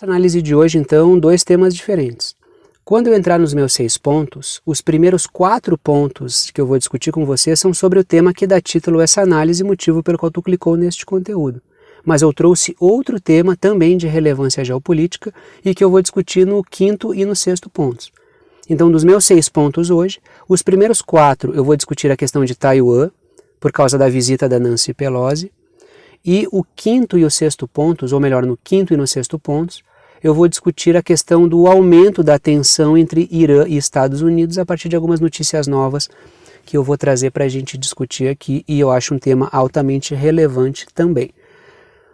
Nessa análise de hoje, então, 2 temas diferentes. Quando eu entrar nos meus 6 pontos, os primeiros 4 pontos que eu vou discutir com você são sobre o tema que dá título a essa análise, motivo pelo qual tu clicou neste conteúdo. Mas eu trouxe outro tema também de relevância geopolítica e que eu vou discutir no 5º e no 6º pontos. Então, dos meus 6 pontos hoje, os primeiros 4 eu vou discutir a questão de Taiwan, por causa da visita da Nancy Pelosi, e o 5º e o 6º pontos, ou melhor, no 5º e no 6º pontos, eu vou discutir a questão do aumento da tensão entre Irã e Estados Unidos a partir de algumas notícias novas que eu vou trazer para a gente discutir aqui, e eu acho um tema altamente relevante também.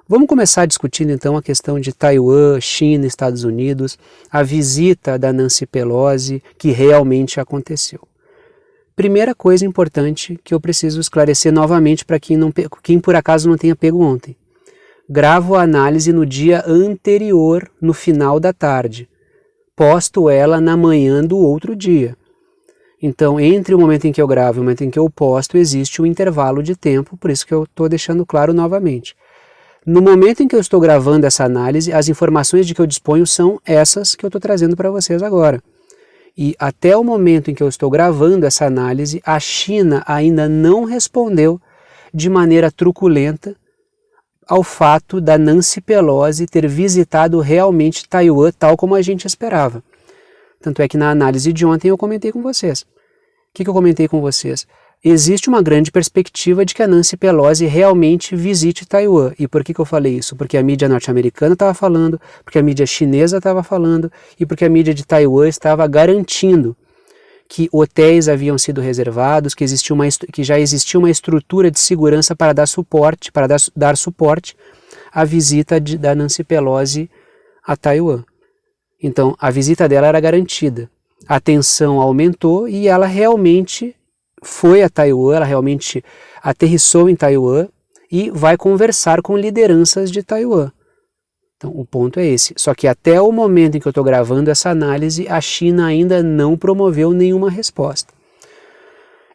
Vamos começar discutindo então a questão de Taiwan, China, Estados Unidos, a visita da Nancy Pelosi que realmente aconteceu. Primeira coisa importante que eu preciso esclarecer novamente para quem por acaso não tenha pego ontem. Gravo a análise no dia anterior, no final da tarde. Posto ela na manhã do outro dia. Então, entre o momento em que eu gravo e o momento em que eu posto, existe um intervalo de tempo, por isso que eu estou deixando claro novamente. No momento em que eu estou gravando essa análise, as informações de que eu disponho são essas que eu estou trazendo para vocês agora. E até o momento em que eu estou gravando essa análise, a China ainda não respondeu de maneira truculenta ao fato da Nancy Pelosi ter visitado realmente Taiwan, tal como a gente esperava. Tanto é que na análise de ontem eu comentei com vocês. O que eu comentei com vocês? Existe uma grande perspectiva de que a Nancy Pelosi realmente visite Taiwan. E por que eu falei isso? Porque a mídia norte-americana estava falando, porque a mídia chinesa estava falando e porque a mídia de Taiwan estava garantindo que hotéis haviam sido reservados, que já existia uma estrutura de segurança para dar suporte à visita da Nancy Pelosi a Taiwan. Então, a visita dela era garantida. A tensão aumentou e ela realmente foi a Taiwan, ela realmente aterrissou em Taiwan e vai conversar com lideranças de Taiwan. Então, o ponto é esse. Só que até o momento em que eu estou gravando essa análise, a China ainda não promoveu nenhuma resposta.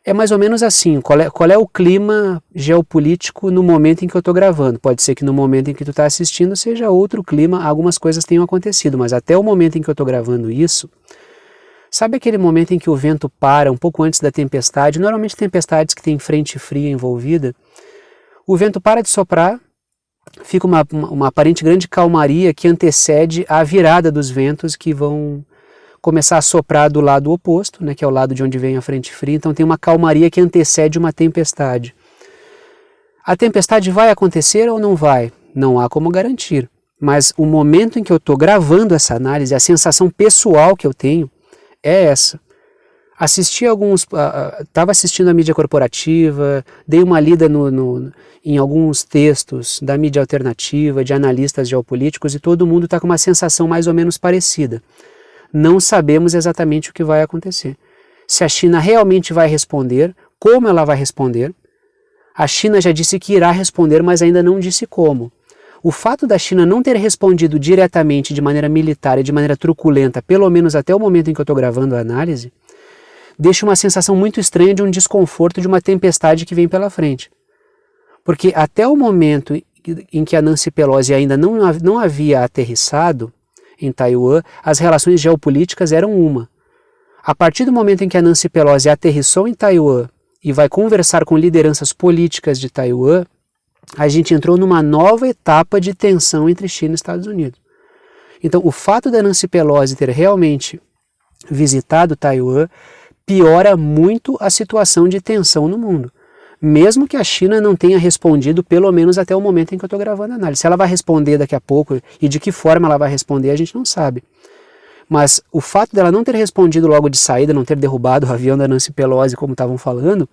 É mais ou menos assim, qual é o clima geopolítico no momento em que eu estou gravando? Pode ser que no momento em que tu está assistindo seja outro clima, algumas coisas tenham acontecido, mas até o momento em que eu estou gravando isso, sabe aquele momento em que o vento para um pouco antes da tempestade? Normalmente tempestades que têm frente fria envolvida, o vento para de soprar, fica uma aparente grande calmaria que antecede a virada dos ventos que vão começar a soprar do lado oposto, né, que é o lado de onde vem a frente fria. Então tem uma calmaria que antecede uma tempestade. A tempestade vai acontecer ou não vai? Não há como garantir. Mas o momento em que eu estou gravando essa análise, a sensação pessoal que eu tenho é essa. Estava assistindo a mídia corporativa, dei uma lida em alguns textos da mídia alternativa, de analistas geopolíticos, e todo mundo está com uma sensação mais ou menos parecida. Não sabemos exatamente o que vai acontecer. Se a China realmente vai responder, como ela vai responder. A China já disse que irá responder, mas ainda não disse como. O fato da China não ter respondido diretamente de maneira militar e de maneira truculenta, pelo menos até o momento em que eu estou gravando a análise, deixa uma sensação muito estranha de um desconforto, de uma tempestade que vem pela frente. Porque até o momento em que a Nancy Pelosi ainda não havia aterrissado em Taiwan, as relações geopolíticas eram uma. A partir do momento em que a Nancy Pelosi aterrissou em Taiwan e vai conversar com lideranças políticas de Taiwan, a gente entrou numa nova etapa de tensão entre China e Estados Unidos. Então, o fato da Nancy Pelosi ter realmente visitado Taiwan piora muito a situação de tensão no mundo. Mesmo que a China não tenha respondido, pelo menos até o momento em que eu estou gravando a análise. Se ela vai responder daqui a pouco e de que forma ela vai responder, a gente não sabe. Mas o fato dela não ter respondido logo de saída, não ter derrubado o avião da Nancy Pelosi, como estavam falando,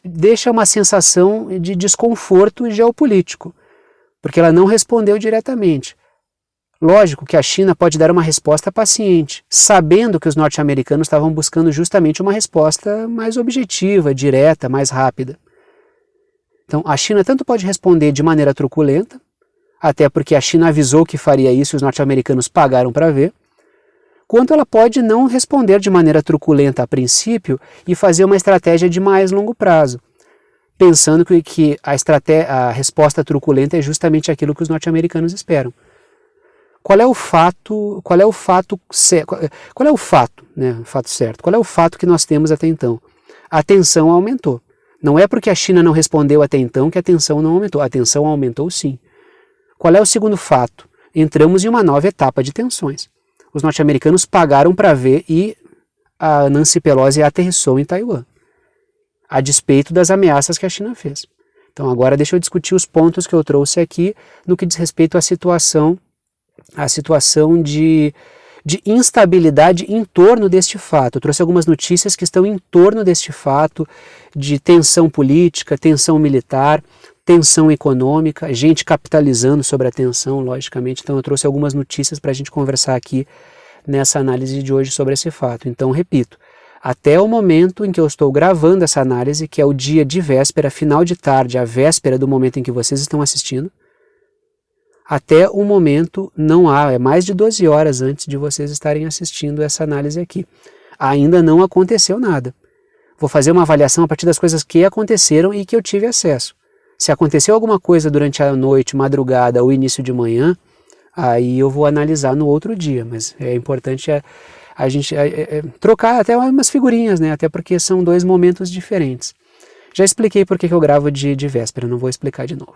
deixa uma sensação de desconforto geopolítico, porque ela não respondeu diretamente. Lógico que a China pode dar uma resposta paciente, sabendo que os norte-americanos estavam buscando justamente uma resposta mais objetiva, direta, mais rápida. Então a China tanto pode responder de maneira truculenta, até porque a China avisou que faria isso e os norte-americanos pagaram para ver, quanto ela pode não responder de maneira truculenta a princípio e fazer uma estratégia de mais longo prazo, pensando que a resposta truculenta é justamente aquilo que os norte-americanos esperam. qual é o fato, né, o fato certo? Qual é o fato que nós temos até então? A tensão aumentou. Não é porque a China não respondeu até então que a tensão não aumentou. A tensão aumentou sim. Qual é o segundo fato? Entramos em uma nova etapa de tensões. Os norte-americanos pagaram para ver e a Nancy Pelosi aterrissou em Taiwan, a despeito das ameaças que a China fez. Então agora deixa eu discutir os pontos que eu trouxe aqui no que diz respeito à situação de instabilidade em torno deste fato. Eu trouxe algumas notícias que estão em torno deste fato, de tensão política, tensão militar, tensão econômica, gente capitalizando sobre a tensão, logicamente. Então eu trouxe algumas notícias para a gente conversar aqui nessa análise de hoje sobre esse fato. Então, repito, até o momento em que eu estou gravando essa análise, que é o dia de véspera, final de tarde, a véspera do momento em que vocês estão assistindo, até o momento não há, é mais de 12 horas antes de vocês estarem assistindo essa análise aqui. Ainda não aconteceu nada. Vou fazer uma avaliação a partir das coisas que aconteceram e que eu tive acesso. Se aconteceu alguma coisa durante a noite, madrugada ou início de manhã, aí eu vou analisar no outro dia, mas é importante a gente trocar até umas figurinhas, né? Até porque são dois momentos diferentes. Já expliquei por que eu gravo de véspera, não vou explicar de novo.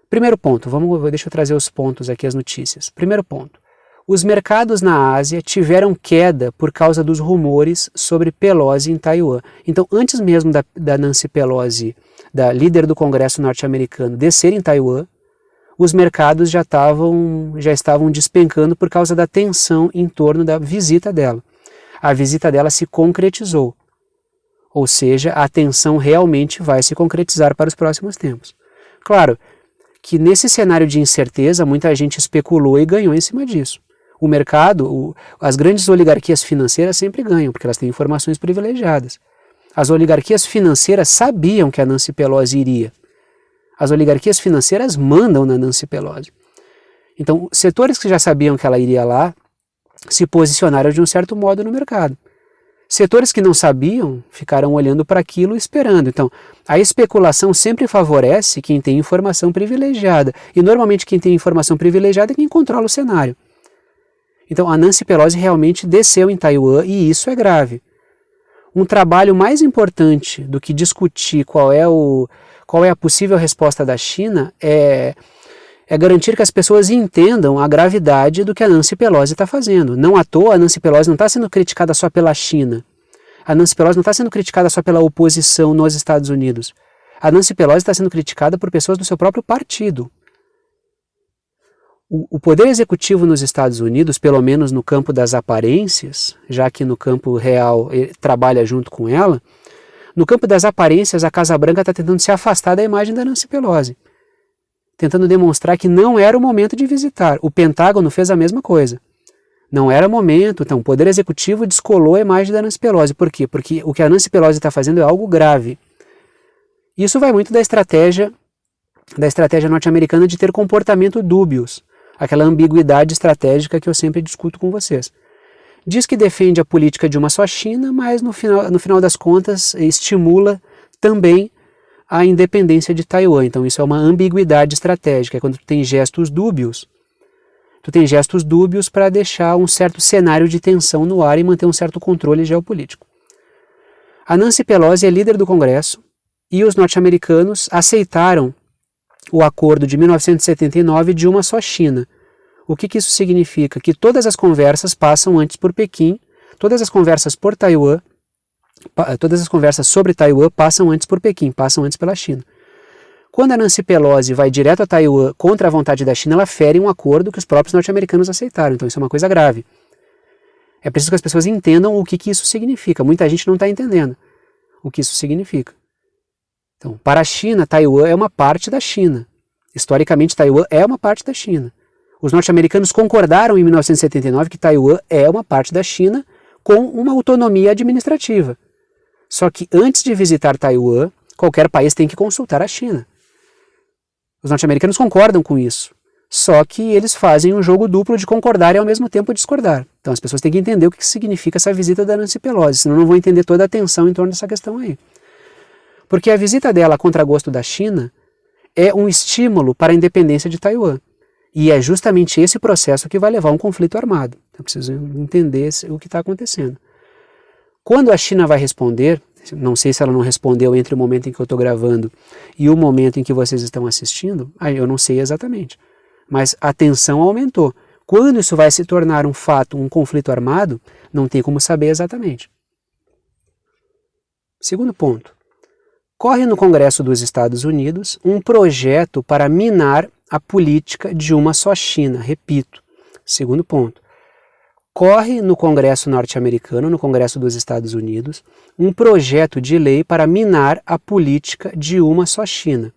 Primeiro ponto, deixa eu trazer os pontos aqui, as notícias. Primeiro ponto, os mercados na Ásia tiveram queda por causa dos rumores sobre Pelosi em Taiwan. Então, antes mesmo da Nancy Pelosi, da líder do Congresso norte-americano, descer em Taiwan, os mercados já estavam despencando por causa da tensão em torno da visita dela. A visita dela se concretizou, ou seja, a tensão realmente vai se concretizar para os próximos tempos. Claro que nesse cenário de incerteza, muita gente especulou e ganhou em cima disso. O mercado, as grandes oligarquias financeiras sempre ganham, porque elas têm informações privilegiadas. As oligarquias financeiras sabiam que a Nancy Pelosi iria. As oligarquias financeiras mandam na Nancy Pelosi. Então, setores que já sabiam que ela iria lá se posicionaram de um certo modo no mercado. Setores que não sabiam ficaram olhando para aquilo e esperando. Então, a especulação sempre favorece quem tem informação privilegiada. E normalmente quem tem informação privilegiada é quem controla o cenário. Então, a Nancy Pelosi realmente desceu em Taiwan e isso é grave. Um trabalho mais importante do que discutir qual é a possível resposta da China é garantir que as pessoas entendam a gravidade do que a Nancy Pelosi está fazendo. Não à toa, a Nancy Pelosi não está sendo criticada só pela China. A Nancy Pelosi não está sendo criticada só pela oposição nos Estados Unidos. A Nancy Pelosi está sendo criticada por pessoas do seu próprio partido. O poder executivo nos Estados Unidos, pelo menos no campo das aparências, já que no campo real ele trabalha junto com ela, no campo das aparências a Casa Branca está tentando se afastar da imagem da Nancy Pelosi, tentando demonstrar que não era o momento de visitar. O Pentágono fez a mesma coisa. Não era momento, então o poder executivo descolou a imagem da Nancy Pelosi. Por quê? Porque o que a Nancy Pelosi está fazendo é algo grave. Isso vai muito da estratégia norte-americana de ter comportamento dúbios, aquela ambiguidade estratégica que eu sempre discuto com vocês. Diz que defende a política de uma só China, mas no final das contas estimula também a independência de Taiwan. Então isso é uma ambiguidade estratégica, é quando tu tem gestos dúbios. Tu tem gestos dúbios para deixar um certo cenário de tensão no ar e manter um certo controle geopolítico. A Nancy Pelosi é líder do Congresso e os norte-americanos aceitaram o acordo de 1979 de uma só China. O que isso significa? Que todas as conversas passam antes por Pequim, todas as conversas por Taiwan, todas as conversas sobre Taiwan passam antes por Pequim, passam antes pela China. Quando a Nancy Pelosi vai direto a Taiwan contra a vontade da China, ela fere um acordo que os próprios norte-americanos aceitaram. Então isso é uma coisa grave. É preciso que as pessoas entendam o que isso significa. Muita gente não está entendendo o que isso significa. Então, para a China, Taiwan é uma parte da China. Historicamente, Taiwan é uma parte da China. Os norte-americanos concordaram em 1979 que Taiwan é uma parte da China com uma autonomia administrativa. Só que antes de visitar Taiwan, qualquer país tem que consultar a China. Os norte-americanos concordam com isso. Só que eles fazem um jogo duplo de concordar e ao mesmo tempo discordar. Então as pessoas têm que entender o que significa essa visita da Nancy Pelosi, senão não vão entender toda a tensão em torno dessa questão aí. Porque a visita dela a contragosto da China é um estímulo para a independência de Taiwan. E é justamente esse processo que vai levar a um conflito armado. Eu preciso entender o que está acontecendo. Quando a China vai responder, não sei se ela não respondeu entre o momento em que eu estou gravando e o momento em que vocês estão assistindo, aí eu não sei exatamente. Mas a tensão aumentou. Quando isso vai se tornar um fato, um conflito armado, não tem como saber exatamente. Segundo ponto. Corre no Congresso dos Estados Unidos um projeto para minar a política de uma só China. Repito. Segundo ponto. Corre no Congresso norte-americano, no Congresso dos Estados Unidos, um projeto de lei para minar a política de uma só China.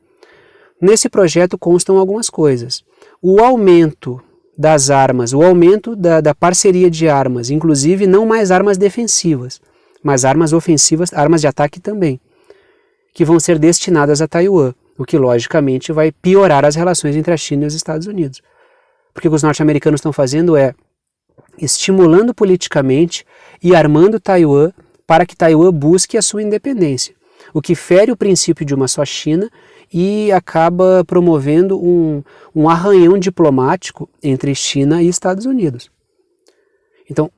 Nesse projeto constam algumas coisas. O aumento das armas, o aumento da parceria de armas, inclusive não mais armas defensivas, mas armas ofensivas, armas de ataque também, que vão ser destinadas a Taiwan, o que logicamente vai piorar as relações entre a China e os Estados Unidos. Porque o que os norte-americanos estão fazendo é estimulando politicamente e armando Taiwan para que Taiwan busque a sua independência, o que fere o princípio de uma só China e acaba promovendo um arranhão diplomático entre China e Estados Unidos. Então,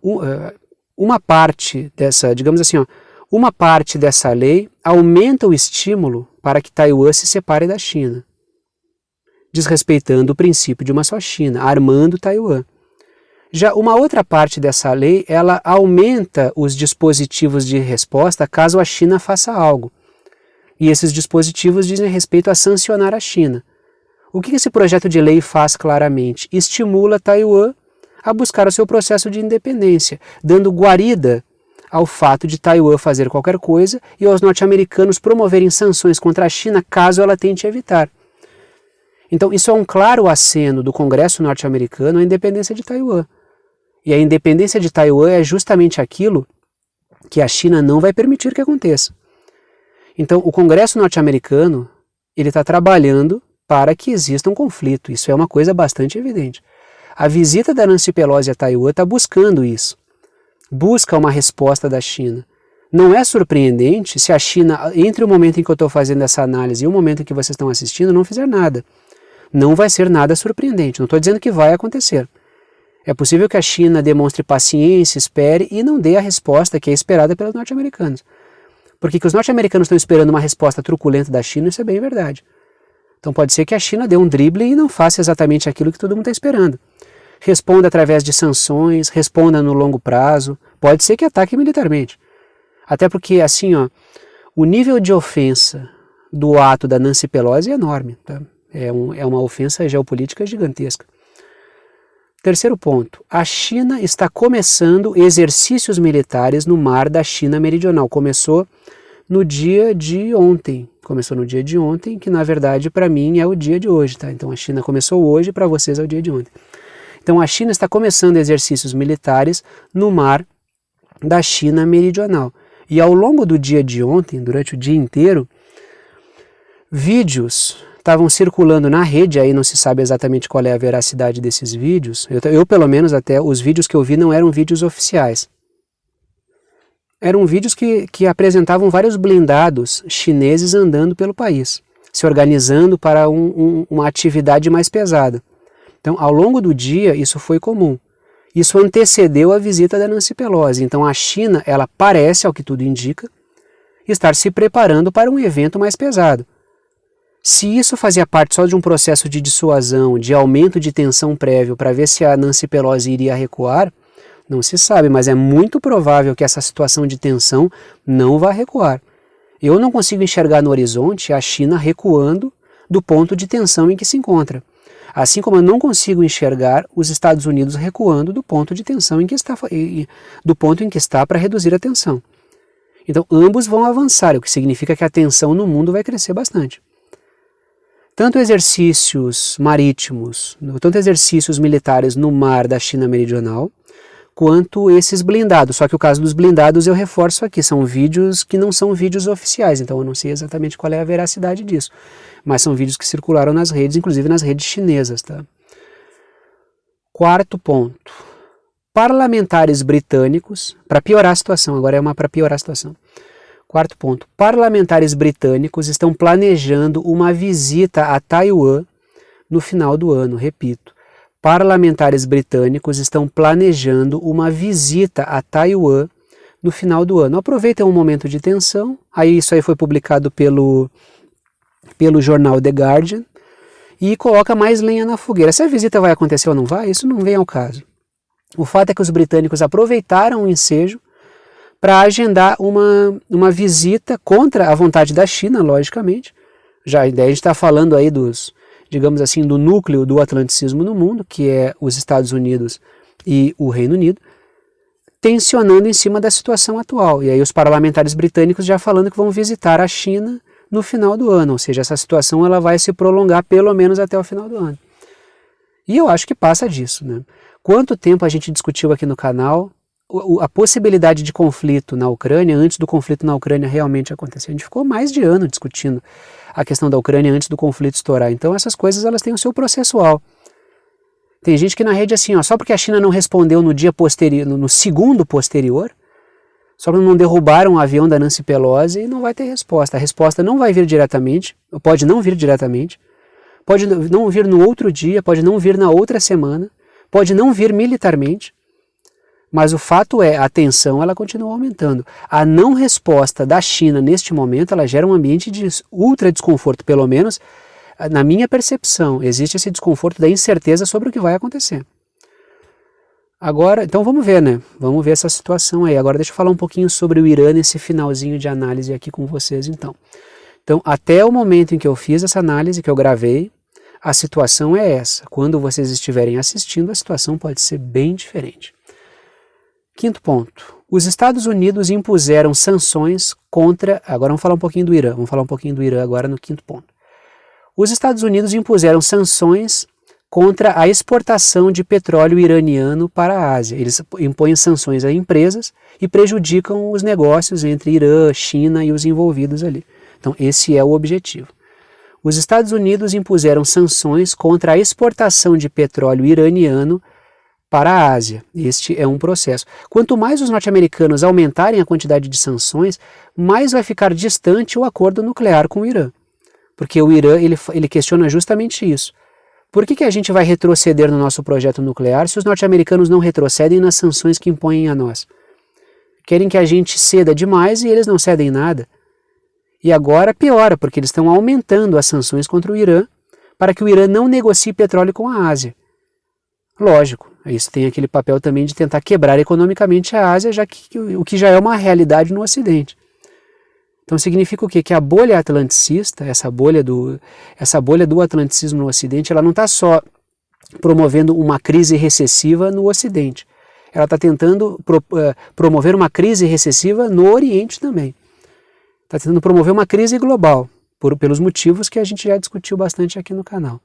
uma parte dessa, digamos assim, uma parte dessa lei aumenta o estímulo para que Taiwan se separe da China, desrespeitando o princípio de uma só China, armando Taiwan. Já uma outra parte dessa lei, ela aumenta os dispositivos de resposta caso a China faça algo. E esses dispositivos dizem respeito a sancionar a China. O que esse projeto de lei faz claramente? Estimula Taiwan a buscar o seu processo de independência, dando guarida ao fato de Taiwan fazer qualquer coisa e aos norte-americanos promoverem sanções contra a China caso ela tente evitar. Então isso é um claro aceno do Congresso norte-americano à independência de Taiwan. E a independência de Taiwan é justamente aquilo que a China não vai permitir que aconteça. Então, o Congresso norte-americano está trabalhando para que exista um conflito. Isso é uma coisa bastante evidente. A visita da Nancy Pelosi a Taiwan está buscando isso. Busca uma resposta da China. Não é surpreendente se a China, entre o momento em que eu estou fazendo essa análise e o momento em que vocês estão assistindo, não fizer nada. Não vai ser nada surpreendente. Não estou dizendo que vai acontecer. É possível que a China demonstre paciência, espere e não dê a resposta que é esperada pelos norte-americanos. Porque que os norte-americanos estão esperando uma resposta truculenta da China, isso é bem verdade. Então pode ser que a China dê um drible e não faça exatamente aquilo que todo mundo está esperando. Responda através de sanções, responda no longo prazo, pode ser que ataque militarmente. Até porque, assim, o nível de ofensa do ato da Nancy Pelosi é enorme. Tá? É uma ofensa geopolítica gigantesca. Terceiro ponto, a China está começando exercícios militares no mar da China Meridional. Começou no dia de ontem. Que na verdade para mim é o dia de hoje. Tá? Então a China começou hoje, para vocês é o dia de ontem. Então a China está começando exercícios militares no mar da China Meridional. E ao longo do dia de ontem, durante o dia inteiro, vídeos estavam circulando na rede, aí não se sabe exatamente qual é a veracidade desses vídeos. Eu pelo menos até, os vídeos que eu vi não eram vídeos oficiais. Eram vídeos que apresentavam vários blindados chineses andando pelo país, se organizando para uma atividade mais pesada. Então, ao longo do dia, isso foi comum. Isso antecedeu a visita da Nancy Pelosi. Então, a China, ela parece, ao que tudo indica, estar se preparando para um evento mais pesado. Se isso fazia parte só de um processo de dissuasão, de aumento de tensão prévio para ver se a Nancy Pelosi iria recuar, não se sabe, mas é muito provável que essa situação de tensão não vá recuar. Eu não consigo enxergar no horizonte a China recuando do ponto de tensão em que se encontra. Assim como eu não consigo enxergar os Estados Unidos recuando do ponto de tensão em que está para reduzir a tensão. Então ambos vão avançar, o que significa que a tensão no mundo vai crescer bastante. Tanto exercícios marítimos, tanto exercícios militares no mar da China Meridional, quanto esses blindados. Só que o caso dos blindados eu reforço aqui, são vídeos que não são vídeos oficiais, então eu não sei exatamente qual é a veracidade disso. Mas são vídeos que circularam nas redes, inclusive nas redes chinesas. Tá? Quarto ponto. Parlamentares britânicos, para piorar a situação, agora é uma para piorar a situação. Quarto ponto. Parlamentares britânicos estão planejando uma visita a Taiwan no final do ano, repito. parlamentares britânicos estão planejando uma visita a Taiwan no final do ano. Aproveitem um momento de tensão, aí isso aí foi publicado pelo jornal The Guardian, e coloca mais lenha na fogueira. Se a visita vai acontecer ou não vai, isso não vem ao caso. O fato é que os britânicos aproveitaram o ensejo para agendar uma visita contra a vontade da China, logicamente. Já a ideia, a gente está falando aí digamos assim, do núcleo do atlanticismo no mundo, que é os Estados Unidos e o Reino Unido, tensionando em cima da situação atual. E aí os parlamentares britânicos já falando que vão visitar a China no final do ano, ou seja, essa situação ela vai se prolongar pelo menos até o final do ano. E eu acho que passa disso, né? Quanto tempo a gente discutiu aqui no canal a possibilidade de conflito na Ucrânia antes do conflito na Ucrânia realmente acontecer? A gente ficou mais de ano discutindo a questão da Ucrânia antes do conflito estourar. Então essas coisas elas têm o seu processual. Tem gente que na rede assim, ó, só porque a China não respondeu no dia posterior, no segundo posterior, só porque não derrubaram o avião da Nancy Pelosi, não vai ter resposta. A resposta não vai vir diretamente, pode não vir diretamente, pode não vir no outro dia, pode não vir na outra semana, pode não vir militarmente, mas o fato é, a tensão ela continua aumentando. A não resposta da China neste momento, ela gera um ambiente de ultra desconforto, pelo menos na minha percepção. Existe esse desconforto da incerteza sobre o que vai acontecer. Agora, então vamos ver, né? Vamos ver essa situação aí. Agora deixa eu falar um pouquinho sobre o Irã nesse finalzinho de análise aqui com vocês, então. Então, até o momento em que eu fiz essa análise, que eu gravei, a situação é essa. Quando vocês estiverem assistindo, a situação pode ser bem diferente. Quinto ponto. Os Estados Unidos impuseram sanções contra... Agora vamos falar um pouquinho do Irã. Vamos falar um pouquinho do Irã agora no quinto ponto. Os Estados Unidos impuseram sanções contra a exportação de petróleo iraniano para a Ásia. Eles impõem sanções a empresas e prejudicam os negócios entre Irã, China e os envolvidos ali. Então esse é o objetivo. Os Estados Unidos impuseram sanções contra a exportação de petróleo iraniano para a Ásia. Este é um processo. Quanto mais os norte-americanos aumentarem a quantidade de sanções, mais vai ficar distante o acordo nuclear com o Irã. Porque o Irã ele questiona justamente isso. Por que a gente vai retroceder no nosso projeto nuclear se os norte-americanos não retrocedem nas sanções que impõem a nós? Querem que a gente ceda demais e eles não cedem nada. E agora piora, porque eles estão aumentando as sanções contra o Irã para que o Irã não negocie petróleo com a Ásia. Lógico, isso tem aquele papel também de tentar quebrar economicamente a Ásia, já que o que já é uma realidade no Ocidente. Então significa o quê? Que a bolha atlanticista, essa bolha do atlanticismo no Ocidente, ela não está só promovendo uma crise recessiva no Ocidente. Ela está tentando promover uma crise recessiva no Oriente também. Está tentando promover uma crise global, pelos motivos que a gente já discutiu bastante aqui no canal.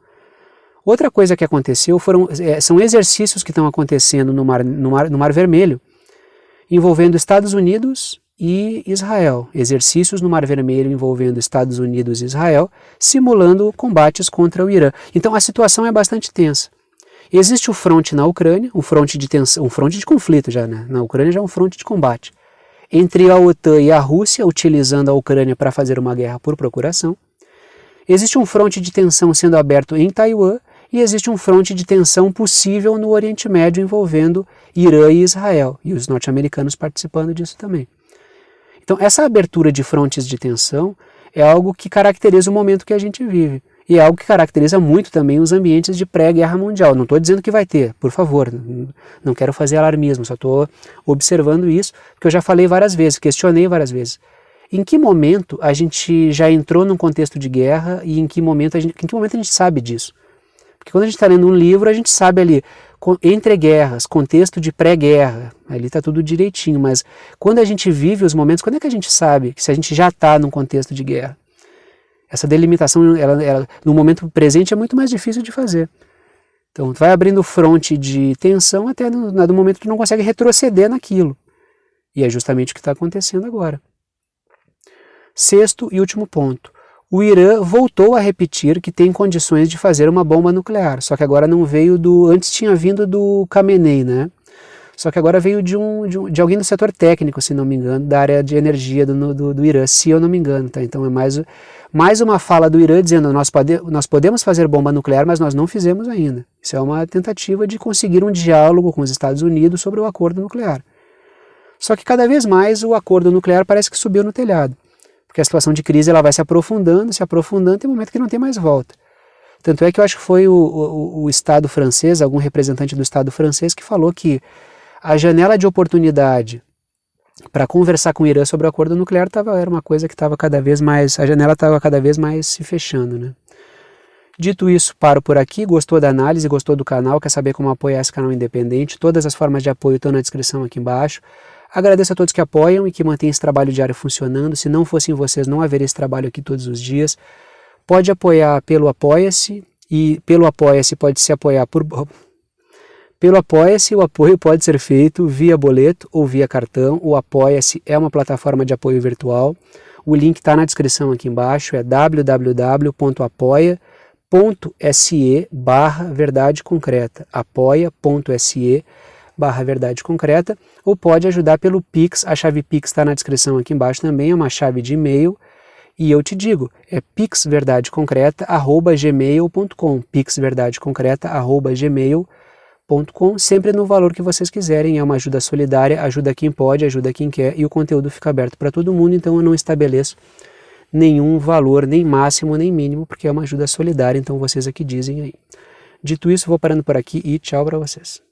Outra coisa que aconteceu são exercícios que estão acontecendo no Mar Vermelho, envolvendo Estados Unidos e Israel. Exercícios no Mar Vermelho envolvendo Estados Unidos e Israel, simulando combates contra o Irã. Então a situação é bastante tensa. Existe o fronte na Ucrânia, um fronte de tensão, um fronte de conflito já, né? Na Ucrânia já é um fronte de combate. Entre a OTAN e a Rússia, utilizando a Ucrânia para fazer uma guerra por procuração. Existe um fronte de tensão sendo aberto em Taiwan e existe um fronte de tensão possível no Oriente Médio envolvendo Irã e Israel, e os norte-americanos participando disso também. Então essa abertura de frontes de tensão é algo que caracteriza o momento que a gente vive. E é algo que caracteriza muito também os ambientes de pré-guerra mundial. Não estou dizendo que vai ter, por favor, não quero fazer alarmismo, só estou observando isso, porque eu já falei várias vezes, questionei várias vezes. Em que momento a gente já entrou num contexto de guerra e em que momento a gente sabe disso? Porque quando a gente está lendo um livro, a gente sabe ali, entre guerras, contexto de pré-guerra, ali está tudo direitinho, mas quando a gente vive os momentos, quando é que a gente sabe se a gente já está num contexto de guerra? Essa delimitação, ela, no momento presente, é muito mais difícil de fazer. Então, vai abrindo fronte de tensão até no momento que tu não consegue retroceder naquilo. E é justamente o que está acontecendo agora. Sexto e último ponto. O Irã voltou a repetir que tem condições de fazer uma bomba nuclear, só que agora não veio antes tinha vindo do Khamenei, né? Só que agora veio de alguém do setor técnico, se não me engano, da área de energia do Irã, se eu não me engano, tá? Então é Mais uma fala do Irã dizendo nós podemos fazer bomba nuclear, mas nós não fizemos ainda. Isso é uma tentativa de conseguir um diálogo com os Estados Unidos sobre o acordo nuclear. Só que cada vez mais o acordo nuclear parece que subiu no telhado, porque a situação de crise ela vai se aprofundando, tem um momento que não tem mais volta. Tanto é que eu acho que foi o Estado francês, algum representante do Estado francês, que falou que a janela de oportunidade para conversar com o Irã sobre o acordo nuclear era uma coisa que estava cada vez mais, a janela estava cada vez mais se fechando, né? Dito isso, paro por aqui. Gostou da análise, gostou do canal, quer saber como apoiar esse canal independente? Todas as formas de apoio estão na descrição aqui embaixo. Agradeço a todos que apoiam e que mantêm esse trabalho diário funcionando. Se não fossem vocês, não haveria esse trabalho aqui todos os dias. Pode apoiar pelo Apoia-se, e pelo Apoia-se pode se apoiar por... Pelo Apoia-se, o apoio pode ser feito via boleto ou via cartão. O Apoia-se é uma plataforma de apoio virtual. O link está na descrição aqui embaixo, é www.apoia.se/verdade concreta, apoia.se/verdade concreta, ou pode ajudar pelo Pix. A chave Pix está na descrição aqui embaixo também, é uma chave de e-mail. E eu te digo, é pixverdadeconcreta@gmail.com, pixverdadeconcreta@gmail.com, sempre no valor que vocês quiserem. É uma ajuda solidária, ajuda quem pode, ajuda quem quer, e o conteúdo fica aberto para todo mundo, então eu não estabeleço nenhum valor, nem máximo, nem mínimo, porque é uma ajuda solidária, então vocês aqui dizem aí. Dito isso, vou parando por aqui e tchau para vocês.